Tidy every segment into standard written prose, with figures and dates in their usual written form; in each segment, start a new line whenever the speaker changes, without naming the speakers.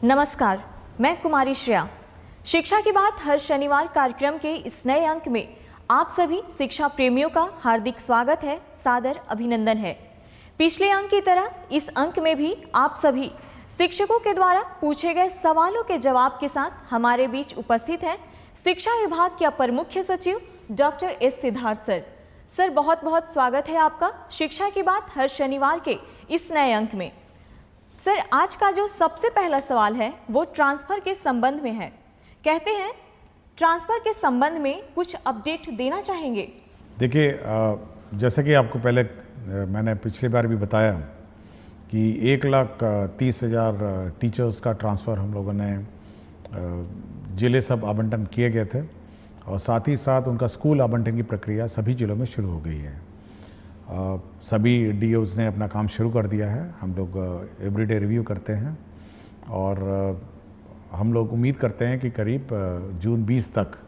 नमस्कार, मैं कुमारी श्रेया। शिक्षा की बात हर शनिवार कार्यक्रम के इस नए अंक में आप सभी शिक्षा प्रेमियों का हार्दिक स्वागत है, सादर अभिनंदन है। पिछले अंक की तरह इस अंक में भी आप सभी शिक्षकों के द्वारा पूछे गए सवालों के जवाब के साथ हमारे बीच उपस्थित हैं शिक्षा विभाग के अपर मुख्य सचिव doctor S Siddharth sir. Sir, बहुत बहुत स्वागत है आपका शिक्षा की बात हर शनिवार के इस नए अंक में। सर, आज का जो सबसे पहला सवाल है वो ट्रांसफ़र के संबंध में है। कहते हैं ट्रांसफ़र के संबंध में कुछ अपडेट देना चाहेंगे।
देखिए, जैसे कि आपको पहले मैंने पिछली बार भी बताया कि 1,30,000 टीचर्स का ट्रांसफ़र हम लोगों ने जिले सब आवंटन किए गए थे और साथ ही साथ उनका स्कूल आवंटन की प्रक्रिया सभी जिलों में शुरू हो गई है। सभी डीओज़ ने अपना काम शुरू कर दिया है। हम लोग एवरीडे रिव्यू करते हैं और हम लोग उम्मीद करते हैं कि करीब जून 20 तक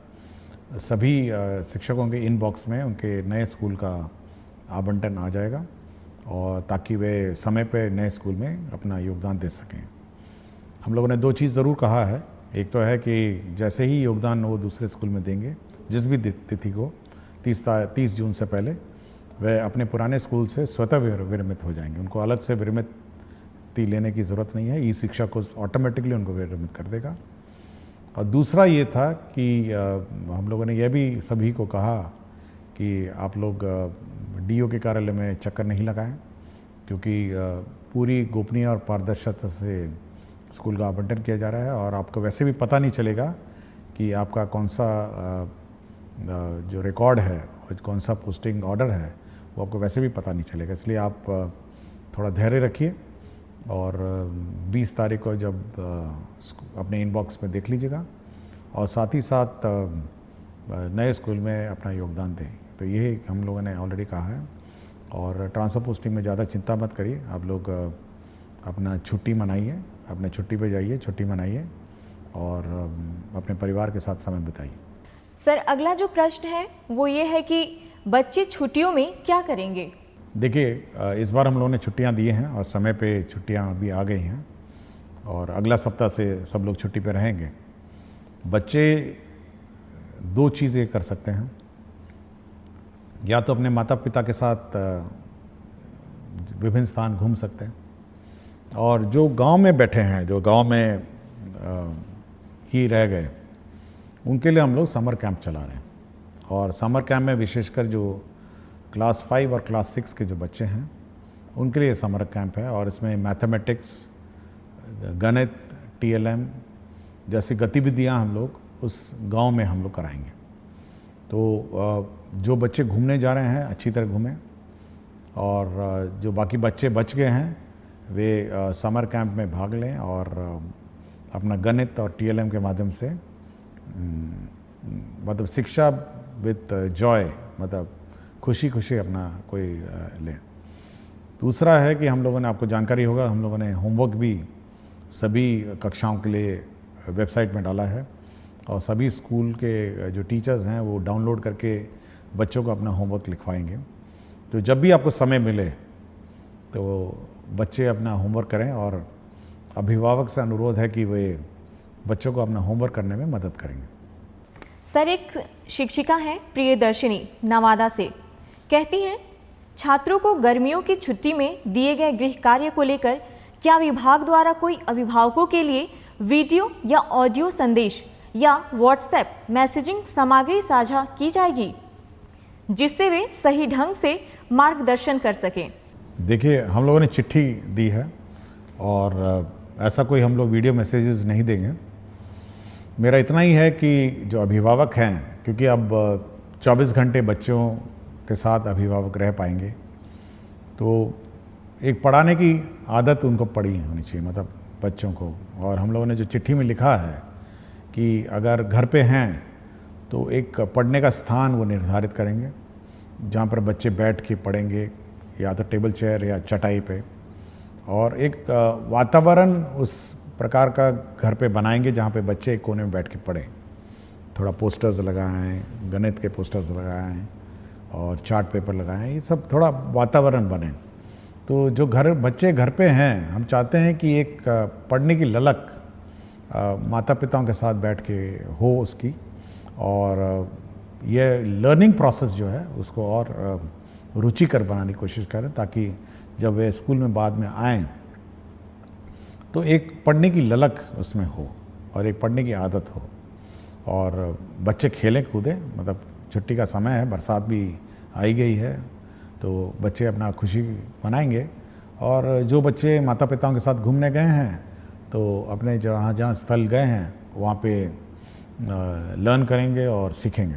सभी शिक्षकों के इनबॉक्स में उनके नए स्कूल का आवंटन आ जाएगा और ताकि वे समय पे नए स्कूल में अपना योगदान दे सकें। हम लोगों ने दो चीज़ ज़रूर कहा है। एक तो है कि जैसे ही योगदान वो दूसरे स्कूल में देंगे, जिस भी तिथि को 30 जून से पहले, वह अपने पुराने स्कूल से स्वतः विरमित हो जाएंगे। उनको अलग से विरमिति लेने की ज़रूरत नहीं है। ई शिक्षा को ऑटोमेटिकली उनको विरमित कर देगा। और दूसरा ये था कि हम लोगों ने यह भी सभी को कहा कि आप लोग डीओ के कार्यालय में चक्कर नहीं लगाएं, क्योंकि पूरी गोपनीय और पारदर्शिता से स्कूल का आवंटन किया जा रहा है और आपको वैसे भी पता नहीं चलेगा कि आपका कौन सा जो रिकॉर्ड है और कौन सा पोस्टिंग ऑर्डर है वो आपको वैसे भी पता नहीं चलेगा। इसलिए आप थोड़ा धैर्य रखिए और 20 तारीख को जब अपने इनबॉक्स में देख लीजिएगा और साथ ही साथ नए स्कूल में अपना योगदान दें। तो ये हम लोगों ने ऑलरेडी कहा है। और ट्रांसफ़र पोस्टिंग में ज़्यादा चिंता मत करिए। आप लोग अपना छुट्टी मनाइए, अपने छुट्टी पे जाइए, छुट्टी मनाइए और अपने परिवार के साथ समय बिताइए।
सर, अगला जो प्रश्न है वो ये है कि बच्चे छुट्टियों में क्या करेंगे?
देखिए, इस बार हम लोगों ने छुट्टियां दी हैं और समय पे छुट्टियां अभी आ गई हैं और अगला सप्ताह से सब लोग छुट्टी पे रहेंगे। बच्चे दो चीज़ें कर सकते हैं। या तो अपने माता पिता के साथ विभिन्न स्थान घूम सकते हैं और जो गांव में बैठे हैं, जो गांव में ही रह गए, उनके लिए हम लोग समर कैंप चला रहे हैं। और समर कैंप में विशेषकर जो क्लास 5 और क्लास 6 के जो बच्चे हैं उनके लिए समर कैंप है और इसमें मैथमेटिक्स, गणित, टीएलएम जैसी गतिविधियां हम लोग उस गांव में हम लोग कराएंगे। तो जो बच्चे घूमने जा रहे हैं अच्छी तरह घूमें और जो बाकी बच्चे बच गए हैं वे समर कैंप में भाग लें और अपना गणित और टीएलएम के माध्यम से मतलब शिक्षा विद जॉय, मतलब खुशी खुशी अपना कोई ले। दूसरा है कि हम लोगों ने, आपको जानकारी होगा, हम लोगों ने होमवर्क भी सभी कक्षाओं के लिए वेबसाइट में डाला है और सभी स्कूल के जो टीचर्स हैं वो डाउनलोड करके बच्चों को अपना होमवर्क लिखवाएंगे। तो जब भी आपको समय मिले तो बच्चे अपना होमवर्क करें और अभिभावक से अनुरोध है कि वे बच्चों को अपना होमवर्क करने में मदद करेंगे।
सर, एक शिक्षिका हैं प्रियदर्शिनी नवादा से, कहती हैं छात्रों को गर्मियों की छुट्टी में दिए गए गृह कार्य को लेकर क्या विभाग द्वारा कोई अभिभावकों के लिए वीडियो या ऑडियो संदेश या व्हाट्सएप मैसेजिंग सामग्री साझा की जाएगी जिससे वे सही ढंग से मार्गदर्शन कर सकें?
देखिए, हम लोगों ने चिट्ठी दी है और ऐसा कोई हम लोग वीडियो मैसेजेस नहीं देंगे। मेरा इतना ही है कि जो अभिभावक हैं, क्योंकि अब 24 घंटे बच्चों के साथ अभिभावक रह पाएंगे, तो एक पढ़ाने की आदत उनको पड़ी होनी चाहिए, मतलब बच्चों को। और हम लोगों ने जो चिट्ठी में लिखा है कि अगर घर पे हैं तो एक पढ़ने का स्थान वो निर्धारित करेंगे जहाँ पर बच्चे बैठ के पढ़ेंगे, या तो टेबल चेयर या चटाई पे, और एक वातावरण उस प्रकार का घर पे बनाएंगे जहाँ पे बच्चे एक कोने में बैठ के पढ़ें। थोड़ा पोस्टर्स लगाएं, गणित के पोस्टर्स लगाएं और चार्ट पेपर लगाएं, ये सब थोड़ा वातावरण बने। तो जो बच्चे घर पे हैं, हम चाहते हैं कि एक पढ़ने की ललक माता पिताओं के साथ बैठ के हो उसकी, और ये लर्निंग प्रोसेस जो है उसको और रुचिकर बनाने की कोशिश करें, ताकि जब वे स्कूल में बाद में आएँ तो एक पढ़ने की ललक उसमें हो और एक पढ़ने की आदत हो, और बच्चे खेलें कूदें। मतलब छुट्टी का समय है, बरसात भी आई गई है, तो बच्चे अपना खुशी मनाएंगे। और जो बच्चे माता पिताओं के साथ घूमने गए हैं तो अपने जहाँ जहाँ स्थल गए हैं वहाँ पे लर्न करेंगे और सीखेंगे।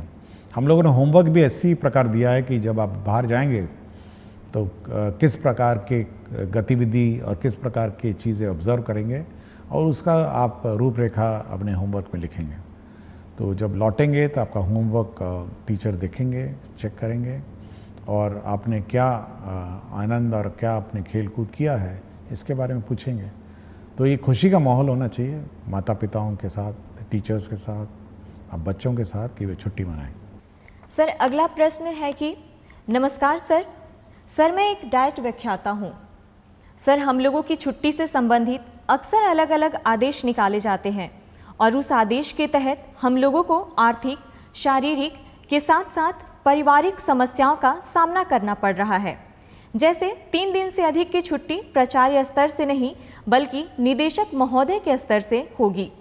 हम लोगों ने होमवर्क भी ऐसी प्रकार दिया है कि जब आप बाहर जाएंगे तो किस प्रकार के गतिविधि और किस प्रकार की चीज़ें ऑब्ज़र्व करेंगे और उसका आप रूपरेखा अपने होमवर्क में लिखेंगे। तो जब लौटेंगे तो आपका होमवर्क टीचर देखेंगे, चेक करेंगे, और आपने क्या आनंद और क्या आपने खेल कूद किया है इसके बारे में पूछेंगे। तो ये खुशी का माहौल होना चाहिए माता पिताओं के साथ, टीचर्स के साथ, अब बच्चों के साथ, कि वे छुट्टी मनाएं।
सर अगला प्रश्न है कि नमस्कार सर मैं एक डाइट व्याख्याता हूँ। सर हम लोगों की छुट्टी से संबंधित अक्सर अलग अलग आदेश निकाले जाते हैं और उस आदेश के तहत हम लोगों को आर्थिक, शारीरिक के साथ साथ पारिवारिक समस्याओं का सामना करना पड़ रहा है। जैसे 3 दिन से अधिक की छुट्टी प्राचार्य स्तर से नहीं बल्कि निदेशक महोदय के स्तर से होगी।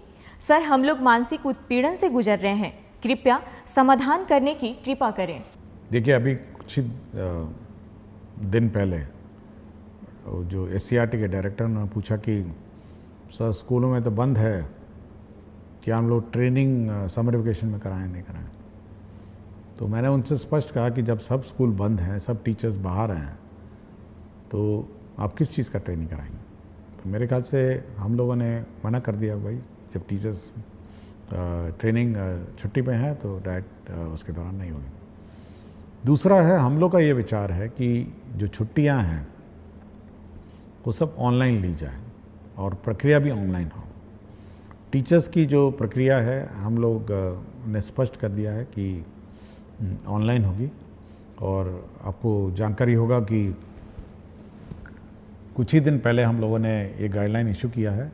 सर हम लोग मानसिक उत्पीड़न से गुजर रहे हैं, कृपया समाधान करने की कृपा करें।
देखिए, अभी कुछ दिन पहले जो SCERT के डायरेक्टर ने पूछा कि सर स्कूलों में तो बंद है, क्या हम लोग ट्रेनिंग समर वेकेशन में कराएं नहीं कराएं। तो मैंने उनसे स्पष्ट कहा कि जब सब स्कूल बंद हैं, सब टीचर्स बाहर हैं, तो आप किस चीज़ का ट्रेनिंग कराएंगे। तो मेरे ख्याल से हम लोगों ने मना कर दिया, भाई जब टीचर्स ट्रेनिंग छुट्टी पे हैं तो डायरेक्ट उसके दौरान नहीं होगी। दूसरा है, हम लोग का ये विचार है कि जो छुट्टियां हैं वो सब ऑनलाइन ली जाए और प्रक्रिया भी ऑनलाइन हो। टीचर्स की जो प्रक्रिया है हम लोग ने स्पष्ट कर दिया है कि ऑनलाइन होगी, और आपको जानकारी होगा कि कुछ ही दिन पहले हम लोगों ने ये गाइडलाइन इशू किया है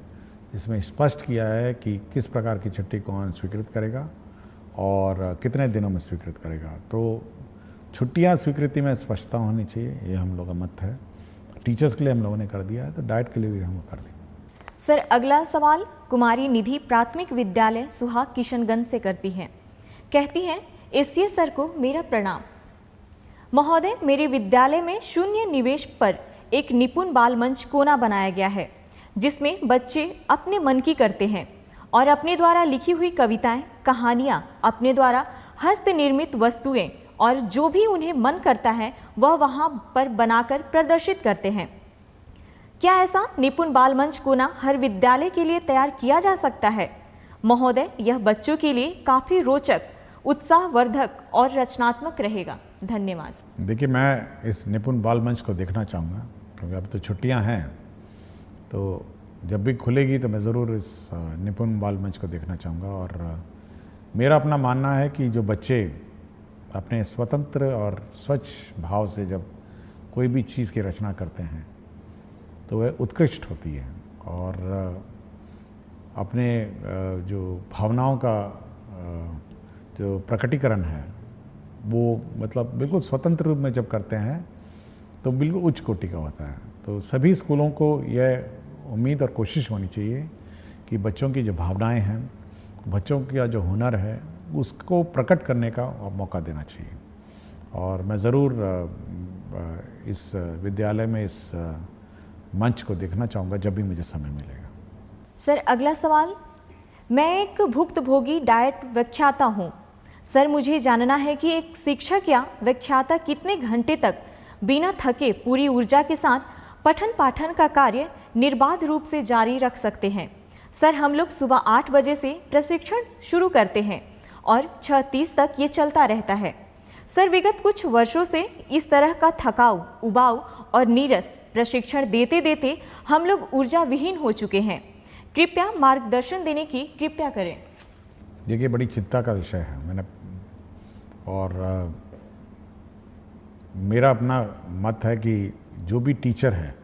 जिसमें स्पष्ट किया है कि किस प्रकार की छुट्टी कौन स्वीकृत करेगा और कितने दिनों में स्वीकृत करेगा। तो छुट्टियां स्वीकृति में स्पष्टता होनी चाहिए, ये हम लोग का मत है। टीचर्स के लिए हम लोगों ने कर दिया है, तो डाइट के लिए भी हम कर दें।
सर अगला सवाल कुमारी निधि प्राथमिक विद्यालय सुहाग किशनगंज से करती हैं। कहती हैं, एसीएस सर को मेरा प्रणाम। महोदय, मेरे विद्यालय में शून्य निवेश पर एक निपुण बाल मंच कोना बनाया गया है जिसमें बच्चे अपने मन की करते हैं और अपने द्वारा लिखी हुई कविताएं, कहानियां, अपने द्वारा हस्त निर्मित वस्तुएं और जो भी उन्हें मन करता है वह वहां पर बनाकर प्रदर्शित करते हैं। क्या ऐसा निपुण बाल मंच कोना हर विद्यालय के लिए तैयार किया जा सकता है? महोदय, यह बच्चों के लिए काफ़ी रोचक, उत्साहवर्धक और रचनात्मक रहेगा। धन्यवाद।
देखिए, मैं इस निपुण बाल मंच को देखना चाहूँगा क्योंकि अब तो छुट्टियाँ हैं, तो जब भी खुलेगी तो मैं ज़रूर इस निपुण बाल मंच को देखना चाहूँगा। और मेरा अपना मानना है कि जो बच्चे अपने स्वतंत्र और स्वच्छ भाव से जब कोई भी चीज़ की रचना करते हैं तो वह उत्कृष्ट होती है, और अपने जो भावनाओं का जो प्रकटीकरण है वो मतलब बिल्कुल स्वतंत्र रूप में जब करते हैं तो बिल्कुल उच्च कोटि का होता है। तो सभी स्कूलों को यह उम्मीद और कोशिश होनी चाहिए कि बच्चों की जो भावनाएं हैं, बच्चों का जो हुनर है, उसको प्रकट करने का मौका देना चाहिए। और मैं ज़रूर इस विद्यालय में इस मंच को देखना चाहूँगा जब भी मुझे समय मिलेगा।
सर अगला सवाल, मैं एक भुक्तभोगी डाइट व्याख्याता हूँ। सर मुझे जानना है कि एक शिक्षक या व्याख्याता कितने घंटे तक बिना थके पूरी ऊर्जा के साथ पठन पाठन का कार्य निर्बाध रूप से जारी रख सकते हैं। सर हम लोग सुबह 8 बजे से प्रशिक्षण शुरू करते हैं और 6:30 तक ये चलता रहता है। सर विगत कुछ वर्षों से इस तरह का थकाऊ, उबाऊ और नीरस प्रशिक्षण देते देते हम लोग ऊर्जा विहीन हो चुके हैं। कृपया मार्गदर्शन देने की कृपया करें।
देखिए, बड़ी चिंता का विषय है। मैंने और मेरा अपना मत है कि जो भी टीचर है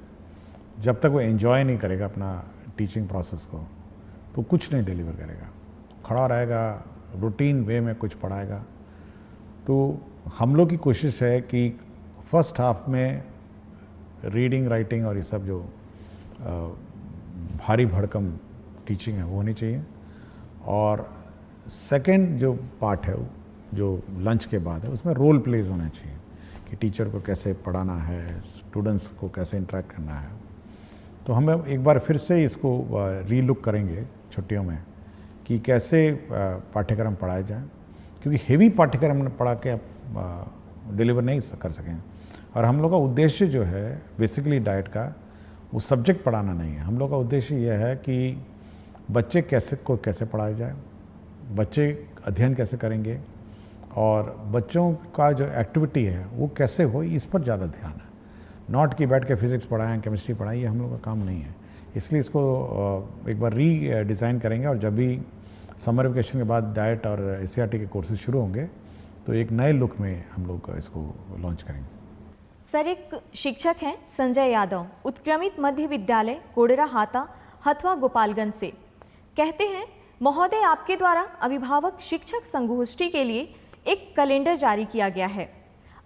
जब तक वो एंजॉय नहीं करेगा अपना टीचिंग प्रोसेस को, तो कुछ नहीं डिलीवर करेगा, खड़ा रहेगा, रूटीन वे में कुछ पढ़ाएगा। तो हम लोग की कोशिश है कि फर्स्ट हाफ में रीडिंग राइटिंग और ये सब जो भारी भड़कम टीचिंग है वो होनी चाहिए, और सेकंड जो पार्ट है जो लंच के बाद है उसमें रोल प्लेज होना चाहिए कि टीचर को कैसे पढ़ाना है, स्टूडेंट्स को कैसे इंटरेक्ट करना है। तो हम एक बार फिर से इसको रीलुक करेंगे छुट्टियों में कि कैसे पाठ्यक्रम पढ़ाए जाए, क्योंकि हेवी पाठ्यक्रम पढ़ा के आप डिलीवर नहीं कर सकें। और हम लोग का उद्देश्य जो है बेसिकली डाइट का वो सब्जेक्ट पढ़ाना नहीं है। हम लोग का उद्देश्य यह है कि बच्चे कैसे पढ़ाया जाए, बच्चे अध्ययन कैसे करेंगे और बच्चों का जो एक्टिविटी है वो कैसे हो, इस पर ज़्यादा ध्यान है। नॉट कि बैठ के फिज़िक्स पढ़ाएं, केमिस्ट्री पढ़ाएं, ये हम लोग का काम नहीं है। इसलिए इसको एक बार डिज़ाइन करेंगे, और जब भी समर वेकेशन के बाद डाइट और एससीईआरटी के कोर्सेज शुरू होंगे तो एक नए लुक में हम लोग इसको लॉन्च करेंगे।
सर, एक शिक्षक हैं संजय यादव, उत्क्रमित मध्य विद्यालय कोडरा हाता, हथवा, गोपालगंज से। कहते हैं, महोदय, आपके द्वारा अभिभावक शिक्षक संगोष्ठी के लिए एक कैलेंडर जारी किया गया है।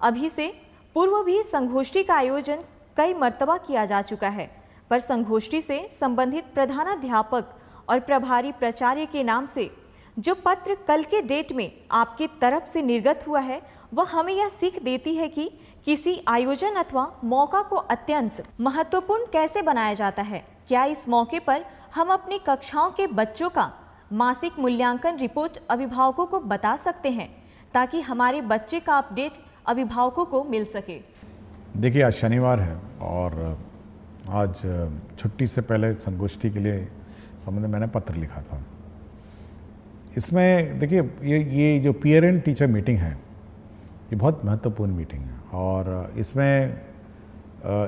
अभी से पूर्व भी संगोष्ठी का आयोजन कई मर्तबा किया जा चुका है, पर संगोष्ठी से संबंधित प्रधानाध्यापक और प्रभारी प्राचार्य के नाम से जो पत्र कल के डेट में आपकी तरफ से निर्गत हुआ है, वह हमें यह सीख देती है कि किसी आयोजन अथवा मौका को अत्यंत महत्वपूर्ण कैसे बनाया जाता है। क्या इस मौके पर हम अपनी कक्षाओं के बच्चों का मासिक मूल्यांकन रिपोर्ट अभिभावकों को बता सकते हैं, ताकि हमारे बच्चे का अपडेट अभिभावकों को मिल सके?
देखिए, आज शनिवार है और आज छुट्टी से पहले संगोष्ठी के लिए संबंध में मैंने पत्र लिखा था। इसमें देखिए, ये जो पेरेंट टीचर मीटिंग है ये बहुत महत्वपूर्ण मीटिंग है, और इसमें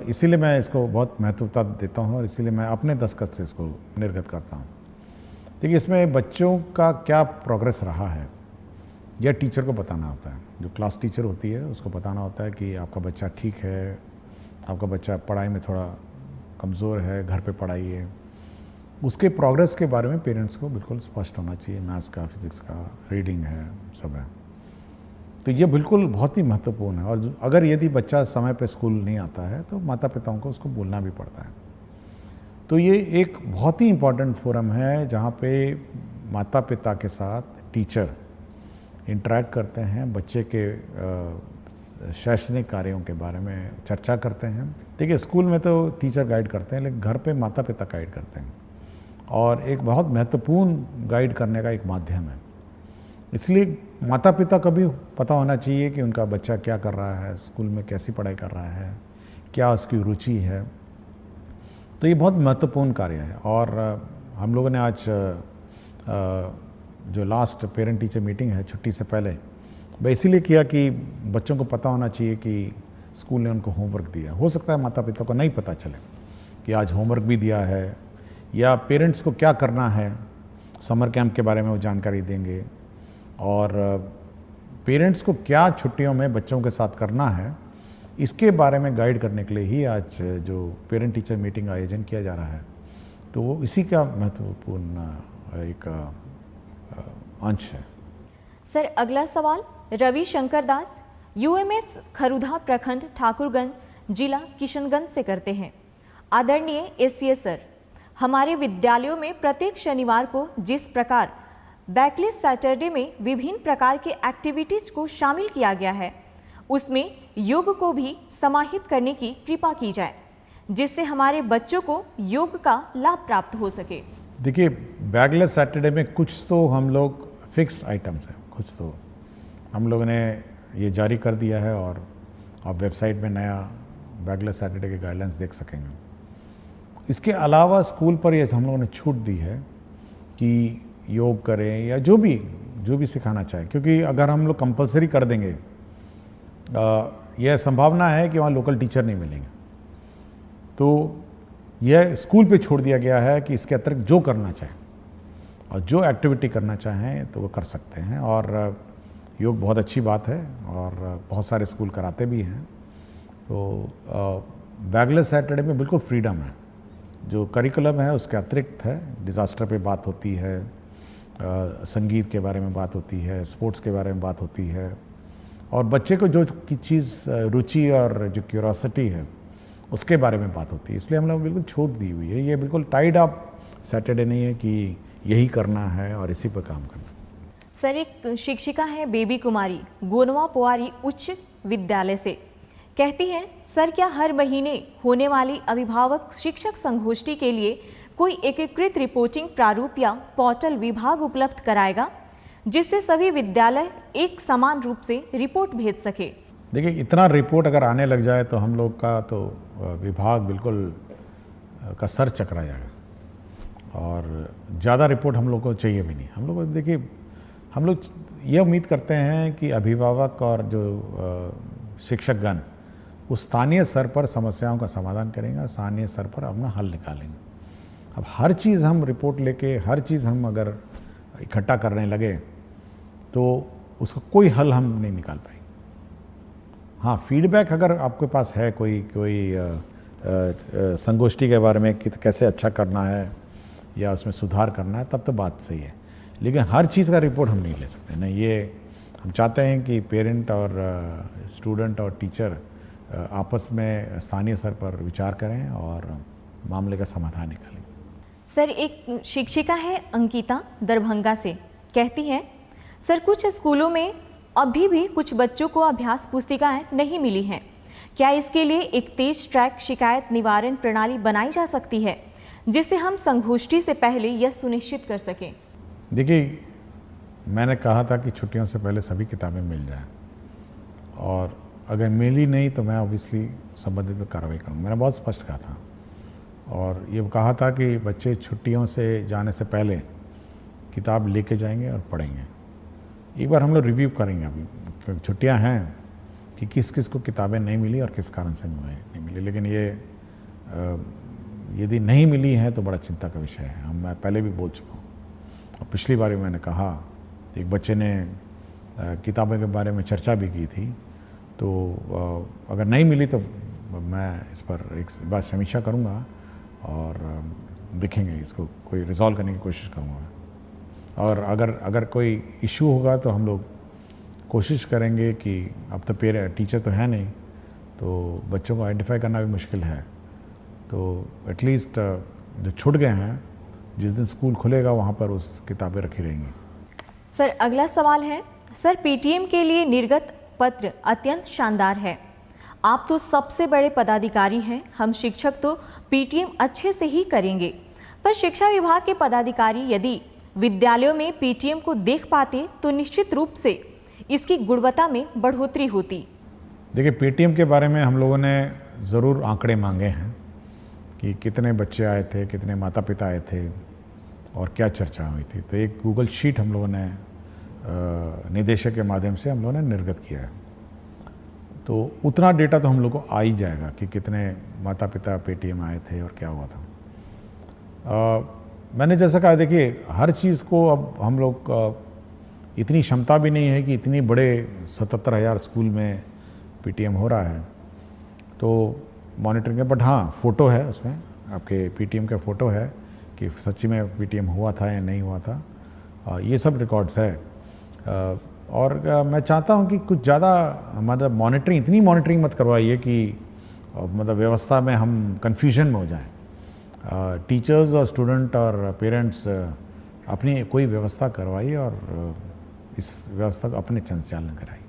इसीलिए मैं इसको बहुत महत्वता देता हूँ और इसीलिए मैं अपने दस्तखत से इसको निर्गत करता हूँ। देखिए, इसमें बच्चों का क्या प्रोग्रेस रहा है यह टीचर को बताना होता है। जो क्लास टीचर होती है उसको बताना होता है कि आपका बच्चा ठीक है, आपका बच्चा पढ़ाई में थोड़ा कमज़ोर है, घर पे पढ़ाइए। उसके प्रोग्रेस के बारे में पेरेंट्स को बिल्कुल स्पष्ट होना चाहिए। मैथ्स का, फिज़िक्स का, रीडिंग है, सब है। तो ये बिल्कुल बहुत ही महत्वपूर्ण है, और अगर यदि बच्चा समय पे स्कूल नहीं आता है तो माता पिताओं को उसको बोलना भी पड़ता है। तो ये एक बहुत ही इम्पॉर्टेंट फोरम है जहाँ पे माता पिता के साथ टीचर इंटरेक्ट करते हैं, बच्चे के शैक्षणिक कार्यों के बारे में चर्चा करते हैं। देखिए, स्कूल में तो टीचर गाइड करते हैं, लेकिन घर पे माता पिता गाइड करते हैं, और एक बहुत महत्वपूर्ण गाइड करने का एक माध्यम है। इसलिए माता पिता को भी पता होना चाहिए कि उनका बच्चा क्या कर रहा है, स्कूल में कैसी पढ़ाई कर रहा है, क्या उसकी रुचि है। तो ये बहुत महत्वपूर्ण कार्य है। और हम लोगों ने आज जो लास्ट पेरेंट टीचर मीटिंग है छुट्टी से पहले, वह इसीलिए किया कि बच्चों को पता होना चाहिए कि स्कूल ने उनको होमवर्क दिया। हो सकता है माता पिता को नहीं पता चले कि आज होमवर्क भी दिया है, या पेरेंट्स को क्या करना है, समर कैंप के बारे में वो जानकारी देंगे, और पेरेंट्स को क्या छुट्टियों में बच्चों के साथ करना है, इसके बारे में गाइड करने के लिए ही आज जो पेरेंट टीचर मीटिंग आयोजन किया जा रहा है। तो वो इसी का महत्वपूर्ण एक अंश है।
सर, अगला सवाल रवि शंकर दास, यूएमएस खरुधा प्रखंड, ठाकुरगंज, जिला किशनगंज से करते हैं। आदरणीय एससीएस सर, हमारे विद्यालयों में प्रत्येक शनिवार को जिस प्रकार बैकलेस सैटरडे में विभिन्न प्रकार के एक्टिविटीज को शामिल किया गया है, उसमें योग को भी समाहित करने की कृपा की जाए, जिससे हमारे बच्चों को योग का लाभ प्राप्त हो सके।
देखिए, बैकलेस सैटरडे में कुछ तो हम लोग फिक्स्ड आइटम्स हैं, कुछ तो हम लोगों ने ये जारी कर दिया है, और आप वेबसाइट में नया बैकलेस सैटरडे के गाइडलाइंस देख सकेंगे। इसके अलावा स्कूल पर ये हम लोगों ने छूट दी है कि योग करें या जो भी सिखाना चाहे, क्योंकि अगर हम लोग कंपलसरी कर देंगे, यह संभावना है कि वहाँ लोकल टीचर नहीं मिलेंगे। तो यह स्कूल पे छोड़ दिया गया है कि इसके अतिरिक्त जो करना चाहें और जो एक्टिविटी करना चाहें तो वो कर सकते हैं। और योग बहुत अच्छी बात है, और बहुत सारे स्कूल कराते भी हैं। तो बैकलेस सैटरडे में बिल्कुल फ्रीडम है जो करिकुलम है उसके अतिरिक्त है। डिज़ास्टर पे बात होती है, संगीत के बारे में बात होती है, स्पोर्ट्स के बारे में बात होती है, और बच्चे को जो की चीज़ रुचि और जो क्यूरोसिटी है उसके बारे में बात होती है। इसलिए हम लोग बिल्कुल छूट दी हुई है। ये बिल्कुल टाइड अप सैटरडे नहीं है कि यही करना है और इसी पर काम करना।
सर, एक शिक्षिका है बेबी कुमारी गोनवा पोवारी उच्च विद्यालय से, कहती हैं, सर क्या हर महीने होने वाली अभिभावक शिक्षक संगोष्ठी के लिए कोई एकीकृत रिपोर्टिंग प्रारूप या पोर्टल विभाग उपलब्ध कराएगा जिससे सभी विद्यालय एक समान रूप से रिपोर्ट भेज सके?
देखिए, इतना रिपोर्ट अगर आने लग जाए तो हम लोग का तो विभाग बिल्कुल का सर चकरा जाएगा, और ज़्यादा रिपोर्ट हम लोग को चाहिए भी नहीं। हम लोग देखिए, हम लोग ये उम्मीद करते हैं कि अभिभावक और जो शिक्षकगण उस स्थानीय स्तर पर समस्याओं का समाधान करेंगे, स्थानीय स्तर पर अपना हल निकालेंगे। अब हर चीज़ हम रिपोर्ट लेके, हर चीज़ हम अगर इकट्ठा करने लगे तो उसका कोई हल हम नहीं निकाल पाएंगे। हाँ, फीडबैक अगर आपके पास है कोई संगोष्ठी के बारे में कि कैसे अच्छा करना है या उसमें सुधार करना है, तब तो बात सही है, लेकिन हर चीज़ का रिपोर्ट हम नहीं ले सकते। नहीं, ये हम चाहते हैं कि पेरेंट और स्टूडेंट और टीचर आपस में स्थानीय स्तर पर विचार करें और मामले का समाधान निकालें।
सर, एक शिक्षिका है अंकिता दरभंगा से, कहती हैं, सर कुछ स्कूलों में अभी भी कुछ बच्चों को अभ्यास पुस्तिकाएं नहीं मिली हैं। क्या इसके लिए एक तेज ट्रैक शिकायत निवारण प्रणाली बनाई जा सकती है जिससे हम संगोष्ठी से पहले यह सुनिश्चित कर सकें?
देखिए, मैंने कहा था कि छुट्टियों से पहले सभी किताबें मिल जाएं, और अगर मिली नहीं तो मैं ऑब्वियसली संबंधित में कार्रवाई करूँगा। मैंने बहुत स्पष्ट कहा था, और ये कहा था कि बच्चे छुट्टियों से जाने से पहले किताब लेके जाएंगे और पढ़ेंगे। एक बार हम लोग रिव्यू करेंगे अभी, क्योंकि छुट्टियां हैं, कि किस किस को किताबें नहीं मिली और किस कारण से नहीं मिली। लेकिन ये यदि नहीं मिली हैं तो बड़ा चिंता का विषय है। मैं पहले भी बोल चुका हूँ, और पिछली बार मैंने कहा, एक बच्चे ने किताबों के बारे में चर्चा भी की थी, तो अगर नहीं मिली तो मैं इस पर एक बार समीक्षा करूँगा और देखेंगे, इसको कोई रिजॉल्व करने की कोशिश करूँगा। और अगर कोई इशू होगा तो हम लोग कोशिश करेंगे कि अब तो टीचर तो है नहीं, तो बच्चों को आइडेंटिफाई करना भी मुश्किल है, तो एटलीस्ट जो छूट गए हैं, जिस दिन स्कूल खुलेगा वहाँ पर उस किताबें रखी रहेंगी।
सर, अगला सवाल है, सर पीटीएम के लिए निर्गत पत्र अत्यंत शानदार है। आप तो सबसे बड़े पदाधिकारी हैं, हम शिक्षक तो पीटीएम अच्छे से ही करेंगे, पर शिक्षा विभाग के पदाधिकारी यदि विद्यालयों में पीटीएम को देख पाते तो निश्चित रूप से इसकी गुणवत्ता में बढ़ोतरी होती।
देखिए, पीटीएम के बारे में हम लोगों ने ज़रूर आंकड़े मांगे हैं कि कितने बच्चे आए थे, कितने माता पिता आए थे और क्या चर्चा हुई थी। तो एक गूगल शीट हम लोगों ने निदेशक के माध्यम से हम लोगों ने निर्गत किया है, तो उतना डेटा तो हम लोग को आ ही जाएगा कि कितने माता पिता पीटीएम आए थे और क्या हुआ था। मैंने जैसा कहा, देखिए हर चीज़ को अब हम लोग इतनी क्षमता भी नहीं है कि इतनी बड़े 77,000 स्कूल में पीटीएम हो रहा है तो मॉनिटरिंग है। बट हाँ, फ़ोटो है उसमें, आपके पीटीएम का फ़ोटो है कि सच्ची में पीटीएम हुआ था या नहीं हुआ था, ये सब रिकॉर्ड्स है। और मैं चाहता हूँ कि कुछ ज़्यादा मतलब मॉनिटरिंग, इतनी मॉनिटरिंग मत करवाइए कि मतलब व्यवस्था में हम कन्फ्यूजन में हो जाएं। टीचर्स और स्टूडेंट और पेरेंट्स अपनी कोई व्यवस्था करवाइए और इस व्यवस्था को अपने संचालन कराइए।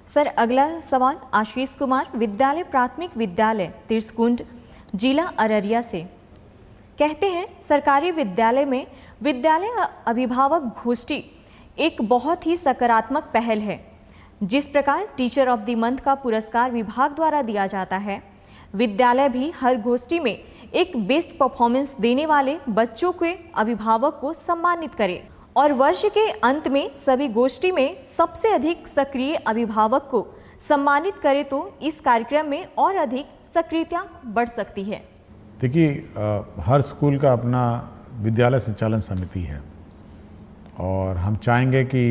सर, अगला सवाल आशीष कुमार विद्यालय प्राथमिक विद्यालय तिरसकुंड जिला अररिया से, कहते हैं, सरकारी विद्यालय में विद्यालय अभिभावक गोष्ठी एक बहुत ही सकारात्मक पहल है। जिस प्रकार टीचर ऑफ द मंथ का पुरस्कार विभाग द्वारा दिया जाता है, विद्यालय भी हर गोष्ठी में एक बेस्ट परफॉर्मेंस देने वाले बच्चों के अभिभावक को सम्मानित करे और वर्ष के अंत में सभी गोष्ठी में सबसे अधिक सक्रिय अभिभावक को सम्मानित करे तो इस कार्यक्रम में और अधिक सक्रियता बढ़ सकती है।
देखिए, हर स्कूल का अपना विद्यालय संचालन समिति है और हम चाहेंगे कि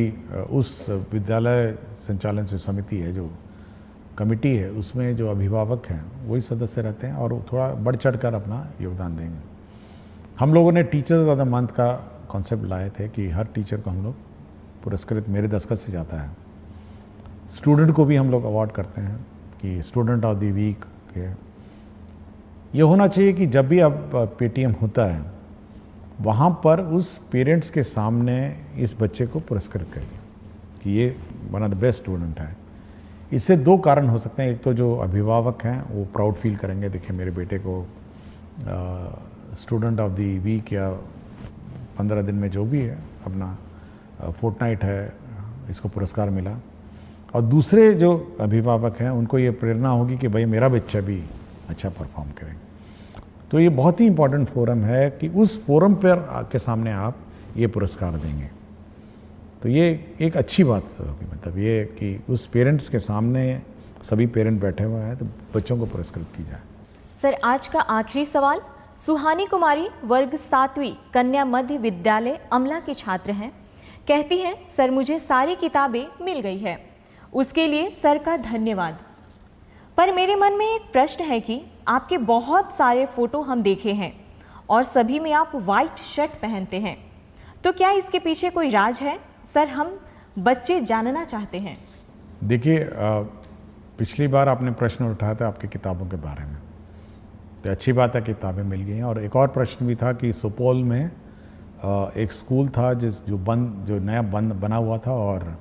उस विद्यालय संचालन जो समिति है, जो कमेटी है, उसमें जो अभिभावक हैं वही सदस्य रहते हैं और थोड़ा बढ़ चढ़ कर अपना योगदान देंगे। हम लोगों ने टीचर्स ऑफ द मंथ का कॉन्सेप्ट लाए थे कि हर टीचर को हम लोग पुरस्कृत, मेरे दस्तखत से जाता है। स्टूडेंट को भी हम लोग अवार्ड करते हैं कि स्टूडेंट ऑफ द वीक के। ये होना चाहिए कि जब भी अब पेटीएम होता है वहाँ पर उस पेरेंट्स के सामने इस बच्चे को पुरस्कृत करिए कि ये one of the best student है। इससे दो कारण हो सकते हैं। एक तो जो अभिभावक हैं वो प्राउड फील करेंगे, देखिए मेरे बेटे को स्टूडेंट ऑफ द वीक या 15 दिन में जो भी है अपना फोर्टनाइट है, इसको पुरस्कार मिला। और दूसरे जो अभिभावक हैं उनको ये प्रेरणा होगी कि भाई मेरा बच्चा भी अच्छा परफॉर्म करे। तो ये बहुत ही इम्पोर्टेंट फोरम है कि उस फोरम पर के सामने आप ये पुरस्कार देंगे, तो ये एक अच्छी बात होगी। मतलब ये कि उस पेरेंट्स के सामने सभी पेरेंट बैठे हुए हैं तो बच्चों को पुरस्कृत की जाए।
सर, आज का आखिरी सवाल। सुहानी कुमारी वर्ग 7वीं कन्या मध्य विद्यालय अमला की छात्र हैं। कहती हैं, सर मुझे सारी किताबें मिल गई है, उसके लिए सर का धन्यवाद। पर मेरे मन में एक प्रश्न है कि आपके बहुत सारे फोटो हम देखे हैं और सभी में आप वाइट शर्ट पहनते हैं, तो क्या इसके पीछे कोई राज है? सर, हम बच्चे जानना चाहते हैं।
देखिए, पिछली बार आपने प्रश्न उठाया था आपकी किताबों के बारे में, तो अच्छी बात है किताबें मिल गई हैं। और एक और प्रश्न भी था कि सुपौल में एक स्कूल था जो नया बना हुआ था और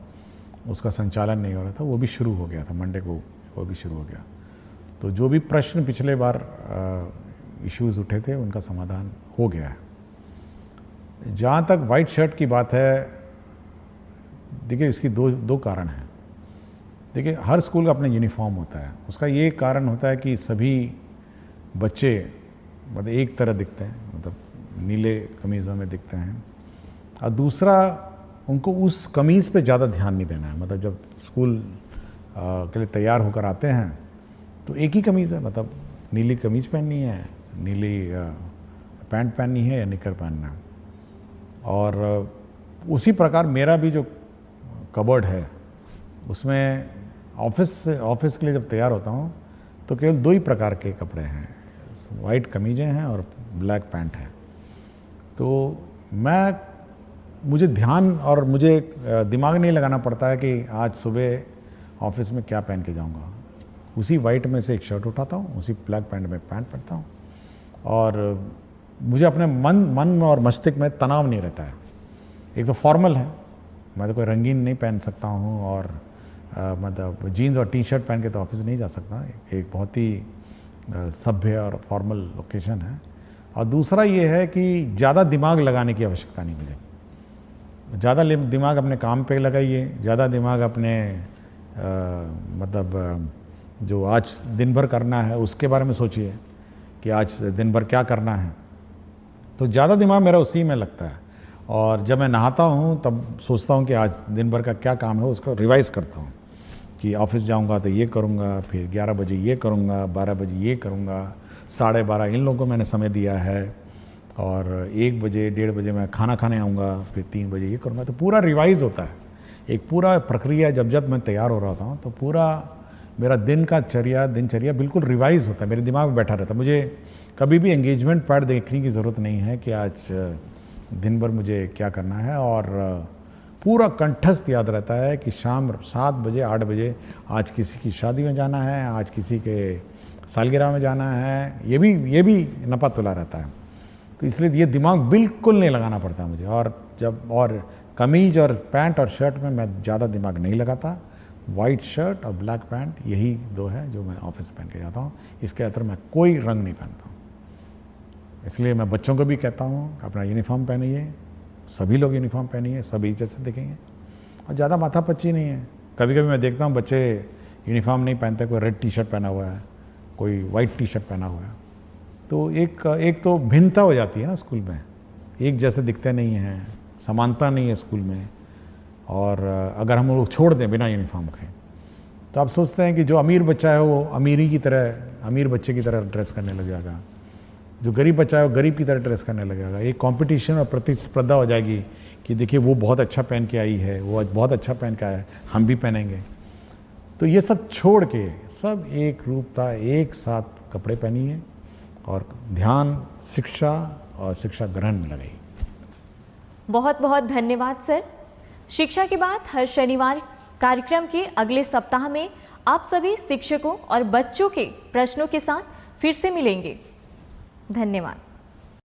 उसका संचालन नहीं हो रहा था, वो भी शुरू हो गया था, मंडे को वो भी शुरू हो गया। तो जो भी प्रश्न पिछले बार इश्यूज़ उठे थे उनका समाधान हो गया है। जहाँ तक वाइट शर्ट की बात है, देखिए इसकी दो कारण हैं। देखिए, हर स्कूल का अपना यूनिफॉर्म होता है। उसका ये कारण होता है कि सभी बच्चे मतलब एक तरह दिखते हैं, मतलब नीले कमीज़ों में दिखते हैं। और दूसरा, उनको उस कमीज़ पे ज़्यादा ध्यान नहीं देना है। मतलब जब स्कूल के लिए तैयार होकर आते हैं तो एक ही कमीज़ है, मतलब नीली कमीज़ पहननी है, नीली पैंट पहननी है या निकर पहनना है। और उसी प्रकार मेरा भी जो कबर्ड है उसमें ऑफिस के लिए जब तैयार होता हूँ तो केवल 2 ही प्रकार के कपड़े हैं, वाइट कमीज़ें हैं और ब्लैक पैंट है। तो मुझे ध्यान और मुझे दिमाग नहीं लगाना पड़ता है कि आज सुबह ऑफिस में क्या पहन के जाऊंगा। उसी वाइट में से एक शर्ट उठाता हूँ, उसी ब्लैक पैंट में पैंट पहनता हूँ और मुझे अपने मन और मस्तिष्क में तनाव नहीं रहता है। एक तो फॉर्मल है, मैं तो कोई रंगीन नहीं पहन सकता हूँ और मतलब जीन्स और टी-शर्ट पहन के तो ऑफिस नहीं जा सकता। एक बहुत ही सभ्य और फॉर्मल लोकेशन है। और दूसरा ये है कि ज़्यादा दिमाग लगाने की आवश्यकता नहीं मुझे। ज़्यादा दिमाग अपने काम पे लगाइए, ज़्यादा दिमाग अपने मतलब जो आज दिन भर करना है उसके बारे में सोचिए कि आज दिन भर क्या करना है। तो ज़्यादा दिमाग मेरा उसी में लगता है। और जब मैं नहाता हूँ तब सोचता हूँ कि आज दिन भर का क्या काम है, उसको रिवाइज़ करता हूँ कि ऑफिस जाऊँगा तो ये करूँगा, फिर 11 बजे ये करूँगा, 12 बजे ये करूँगा, 12:30 इन लोगों को मैंने समय दिया है और 1 बजे 1:30 बजे मैं खाना खाने आऊँगा, फिर 3 बजे ये करूँगा। तो पूरा रिवाइज़ होता है, एक पूरा प्रक्रिया। जब मैं तैयार हो रहा था तो पूरा मेरा दिनचर्या बिल्कुल रिवाइज़ होता है, मेरे दिमाग में बैठा रहता है। मुझे कभी भी एंगेजमेंट पैड देखने की ज़रूरत नहीं है कि आज दिन भर मुझे क्या करना है। और पूरा कंठस्थ याद रहता है कि शाम 7 बजे 8 बजे आज किसी की शादी में जाना है, आज किसी के सालगिरह में जाना है, ये भी नपा तुला रहता है। तो इसलिए ये दिमाग बिल्कुल नहीं लगाना पड़ता मुझे। और कमीज और पैंट और शर्ट में मैं ज़्यादा दिमाग नहीं लगाता। वाइट शर्ट और ब्लैक पैंट यही 2 है जो मैं ऑफिस पहन के जाता हूँ। इसके अंदर मैं कोई रंग नहीं पहनता हूँ। इसलिए मैं बच्चों को भी कहता हूँ अपना यूनिफॉर्म पहनिए, सभी लोग यूनिफॉर्म पहनिए, सभी जैसे दिखेंगे और ज़्यादा माथापच्ची नहीं है। कभी कभी मैं देखता हूँ बच्चे यूनिफॉर्म नहीं पहनते, कोई रेड टी-शर्ट पहना हुआ है, कोई वाइट टी-शर्ट पहना हुआ है, तो एक तो भिन्नता हो जाती है ना स्कूल में, एक जैसे दिखते नहीं हैं, समानता नहीं है स्कूल में। और अगर हम लोग छोड़ दें बिना यूनिफॉर्म के तो आप सोचते हैं कि जो अमीर बच्चा है वो अमीर बच्चे की तरह ड्रेस करने लग जाएगा, जो गरीब बच्चा है वो गरीब की तरह ड्रेस करने लगेगा। एक कंपटीशन और प्रतिस्पर्धा हो जाएगी कि देखिए वो बहुत अच्छा पहन के आई है, वो बहुत अच्छा पहन के आया है, हम भी पहनेंगे। तो ये सब छोड़ के सब एक रूपता, एक साथ कपड़े पहनिए और ध्यान शिक्षा और शिक्षा ग्रहण में लगाइए।
बहुत बहुत धन्यवाद सर। शिक्षा की बात हर शनिवार कार्यक्रम के अगले सप्ताह में आप सभी शिक्षकों और बच्चों के प्रश्नों के साथ फिर से मिलेंगे। धन्यवाद।